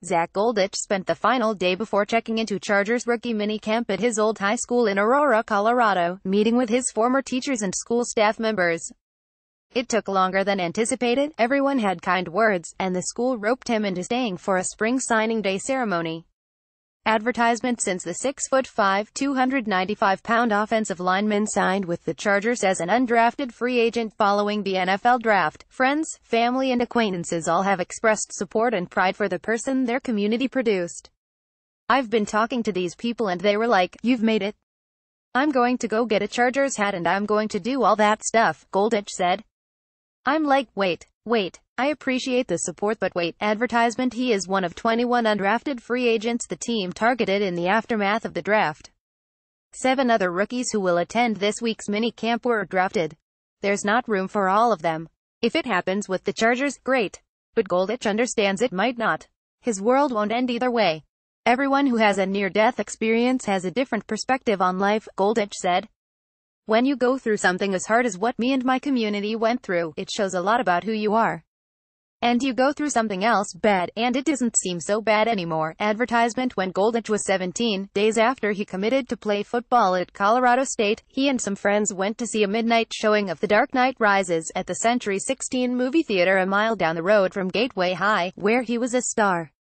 Zack Golditch spent the final day before checking into Chargers rookie minicamp at his old high school in Aurora, Colorado, meeting with his former teachers and school staff members. It took longer than anticipated, everyone had kind words, and the school roped him into staying for a spring signing day ceremony. Advertisement. Since the 6'5", 295-pound offensive lineman signed with the Chargers as an undrafted free agent following the NFL draft, friends, family and acquaintances all have expressed support and pride for the person their community produced. "I've been talking to these people and they were like, 'You've made it. I'm going to go get a Chargers hat and I'm going to do all that stuff,'" Golditch said. "I'm like, wait. I appreciate the support but wait." Advertisement. He is one of 21 undrafted free agents the team targeted in the aftermath of the draft. 7 other rookies who will attend this week's mini-camp were drafted. There's not room for all of them. If it happens with the Chargers, great. But Golditch understands it might not. His world won't end either way. "Everyone who has a near-death experience has a different perspective on life," Golditch said. "When you go through something as hard as what me and my community went through, it shows a lot about who you are. And you go through something else bad, and it doesn't seem so bad anymore." Advertisement. When Golditch was 17, days after he committed to play football at Colorado State, he and some friends went to see a midnight showing of The Dark Knight Rises at the Century 16 movie theater a mile down the road from Gateway High, where he was a star.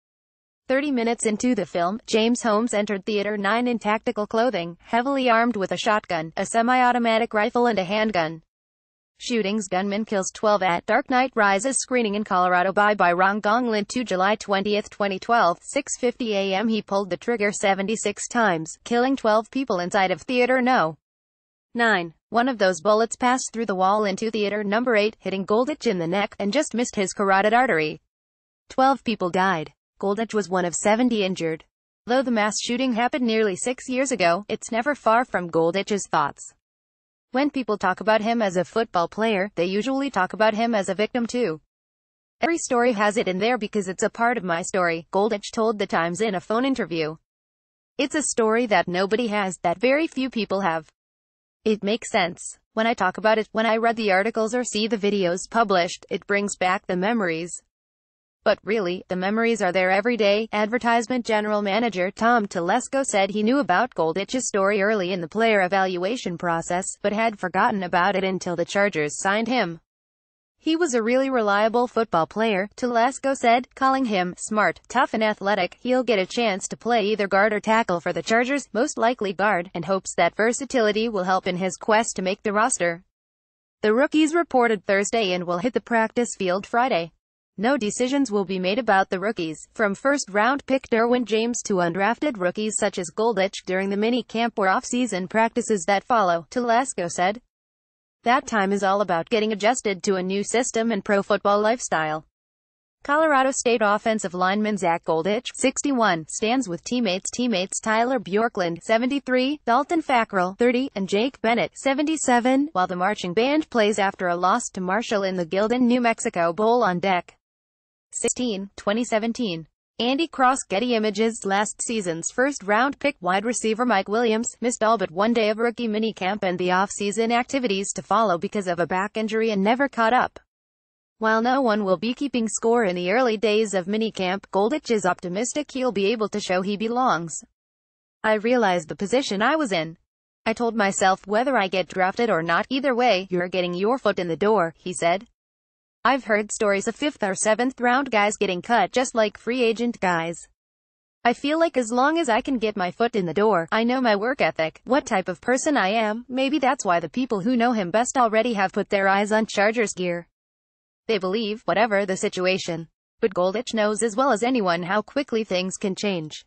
30 minutes into the film, James Holmes entered Theater 9 in tactical clothing, heavily armed with a shotgun, a semi-automatic rifle and a handgun. Shootings. Gunman kills 12 at Dark Knight Rises screening in Colorado by Rong Gonglin. To July 20, 2012, 6:50 a.m. He pulled the trigger 76 times, killing 12 people inside of Theater No. 9. One of those bullets passed through the wall into Theater Number 8, hitting Golditch in the neck, and just missed his carotid artery. 12 people died. Golditch was one of 70 injured. Though the mass shooting happened nearly 6 years ago, it's never far from Golditch's thoughts. When people talk about him as a football player, they usually talk about him as a victim too. "Every story has it in there because it's a part of my story," Golditch told The Times in a phone interview. "It's a story that nobody has, that very few people have. It makes sense. When I talk about it, when I read the articles or see the videos published, it brings back the memories. But really, the memories are there every day." Advertisement. General Manager Tom Telesco said he knew about Golditch's story early in the player evaluation process, but had forgotten about it until the Chargers signed him. "He was a really reliable football player," Telesco said, calling him smart, tough and athletic. "He'll get a chance to play either guard or tackle for the Chargers, most likely guard, and hopes that versatility will help in his quest to make the roster." The rookies reported Thursday and will hit the practice field Friday. No decisions will be made about the rookies, from first-round pick Derwin James to undrafted rookies such as Golditch, during the mini-camp or off-season practices that follow, Telesco said. "That time is all about getting adjusted to a new system and pro football lifestyle." Colorado State offensive lineman Zack Golditch, 61, stands with teammates Tyler Bjorklund, 73, Dalton Fackrell, 30, and Jake Bennett, 77, while the marching band plays after a loss to Marshall in the Gildan, New Mexico Bowl on deck. 2017. Andy Cross. Getty Images. Last season's first-round pick wide receiver Mike Williams missed all but one day of rookie minicamp and the off-season activities to follow because of a back injury and never caught up. While no one will be keeping score in the early days of minicamp, Golditch is optimistic he'll be able to show he belongs. "I realized the position I was in. I told myself whether I get drafted or not, either way, you're getting your foot in the door," he said. "I've heard stories of 5th or 7th round guys getting cut just like free agent guys. I feel like as long as I can get my foot in the door, I know my work ethic, what type of person I am. Maybe that's why the people who know him best already have put their eyes on Chargers gear. They believe, whatever the situation." But Golditch knows as well as anyone how quickly things can change.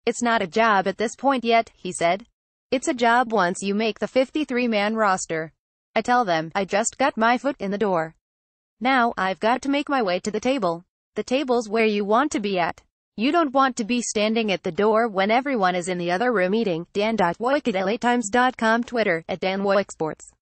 "It's not a job at this point yet," he said. "It's a job once you make the 53-man roster. I tell them, I just got my foot in the door. Now, I've got to make my way to the table. The table's where you want to be at. You don't want to be standing at the door when everyone is in the other room eating." Dan.Woik at LATimes.com. Twitter, @DanWoikSports.